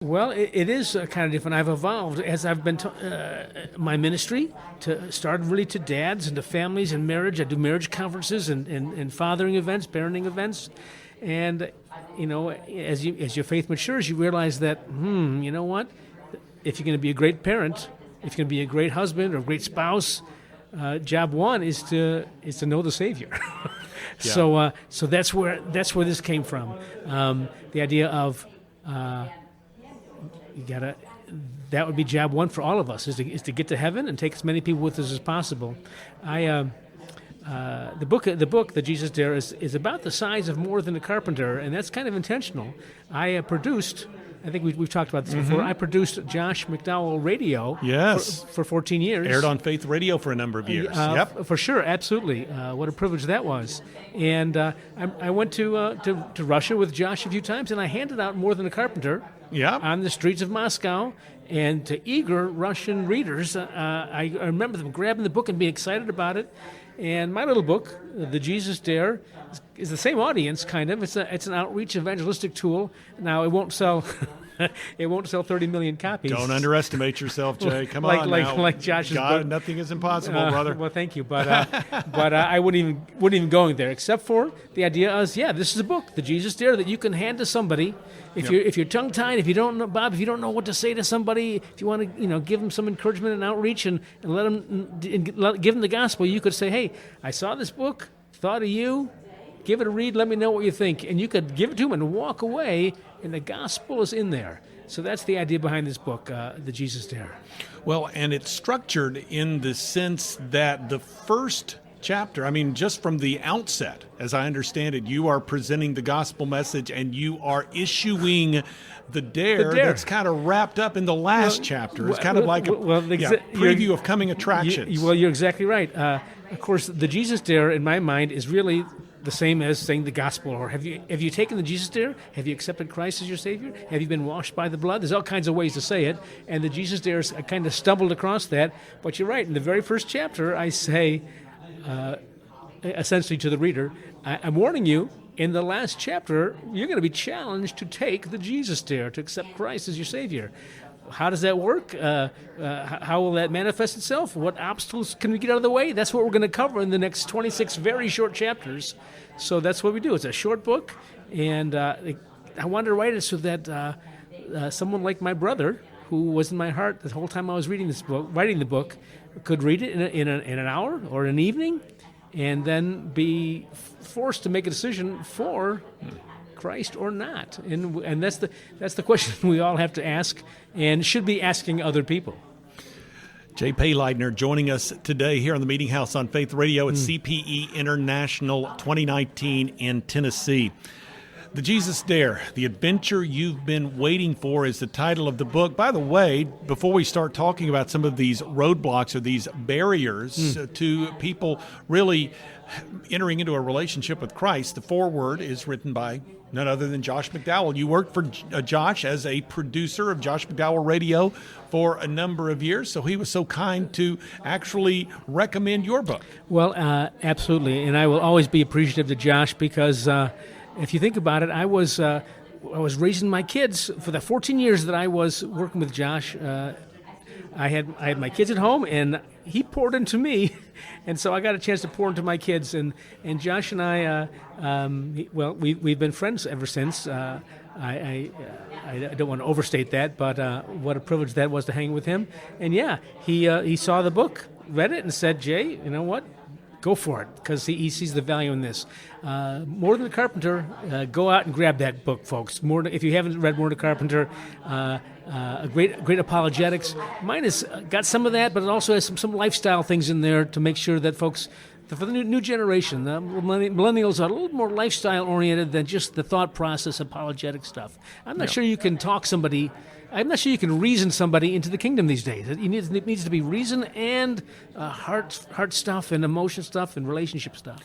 Well, it is kind of different. I've evolved as I've been my ministry to start really to dads and to families and marriage. I do marriage conferences and fathering events, parenting events, and as your faith matures, you realize that you know what? If you're going to be a great parent, if you're going to be a great husband or a great spouse, job one is to know the Savior. Yeah. So that's where this came from. The idea of that would be job one for all of us is to get to heaven and take as many people with us as possible. The book, The Jesus Dare, is about the size of More Than a Carpenter, and that's kind of intentional. I produced, I think we've talked about this before, I produced Josh McDowell Radio Yes. for 14 years. Aired on Faith Radio for a number of years. Yep. For sure, absolutely. What a privilege that was. And I went to Russia with Josh a few times, and I handed out More Than a Carpenter on the streets of Moscow. And to eager Russian readers, I remember them grabbing the book and being excited about it. And my little book, The Jesus Dare, is the same audience, kind of. It's an outreach evangelistic tool. Now, it won't sell 30 million copies. Don't underestimate yourself, Jay. Come on now. Like Josh's God, book. nothing is impossible, brother. Well, thank you, but I wouldn't even go there, except for the idea is, this is a book, The Jesus Dare, that you can hand to somebody. If you're tongue tied, if you don't know, Bob, if you don't know what to say to somebody, if you want to give them some encouragement and outreach and let them give them the gospel, you could say, hey, I saw this book, thought of you. Give it a read. Let me know what you think. And you could give it to them and walk away, and the gospel is in there. So that's the idea behind this book, The Jesus Dare. Well, and it's structured in the sense that the first chapter, just from the outset, as I understand it, you are presenting the gospel message and you are issuing the dare that's kind of wrapped up in the last chapter. It's kind of like a preview of coming attractions. You're exactly right. Of course, the Jesus Dare, in my mind, is really the same as saying the gospel. Or have you taken the Jesus Dare? Have you accepted Christ as your Savior? Have you been washed by the blood? There's all kinds of ways to say it. And the Jesus Dare, I kind of stumbled across that. But you're right. In the very first chapter, I say, essentially to the reader, I'm warning you, in the last chapter, you're going to be challenged to take the Jesus Dare, to accept Christ as your Savior. How does that work? How will that manifest itself? What obstacles can we get out of the way? That's what we're going to cover in the next 26 very short chapters. So that's what we do. It's a short book, and I wanted to write it so that someone like my brother, who was in my heart the whole time I was writing the book, could read it in an hour or an evening, and then be forced to make a decision for Christ or not. And that's the question we all have to ask and should be asking other people. Jay Payleitner joining us today here on the Meeting House on Faith Radio at CPE International 2019 in Tennessee. The Jesus Dare, The Adventure You've Been Waiting For, is the title of the book. By the way, before we start talking about some of these roadblocks or these barriers to people really entering into a relationship with Christ, the foreword is written by none other than Josh McDowell. You worked for Josh as a producer of Josh McDowell Radio for a number of years, so he was so kind to actually recommend your book. Well, absolutely, and I will always be appreciative to Josh because if you think about it, I was raising my kids for the 14 years that I was working with Josh. I had my kids at home, and he poured into me, and so I got a chance to pour into my kids. And Josh and I, we've been friends ever since. I don't want to overstate that, but what a privilege that was to hang with him. And he saw the book, read it, and said, "Jay, you know what? Go for it," because he sees the value in this. More Than a Carpenter, go out and grab that book, folks. If you haven't read More Than a Carpenter, a great apologetics. Mine has got some of that, but it also has some lifestyle things in there to make sure that folks, for the new generation, the millennials are a little more lifestyle-oriented than just the thought process apologetic stuff. I'm not sure you can reason somebody into the kingdom these days. It needs to be reason and heart stuff and emotion stuff and relationship stuff.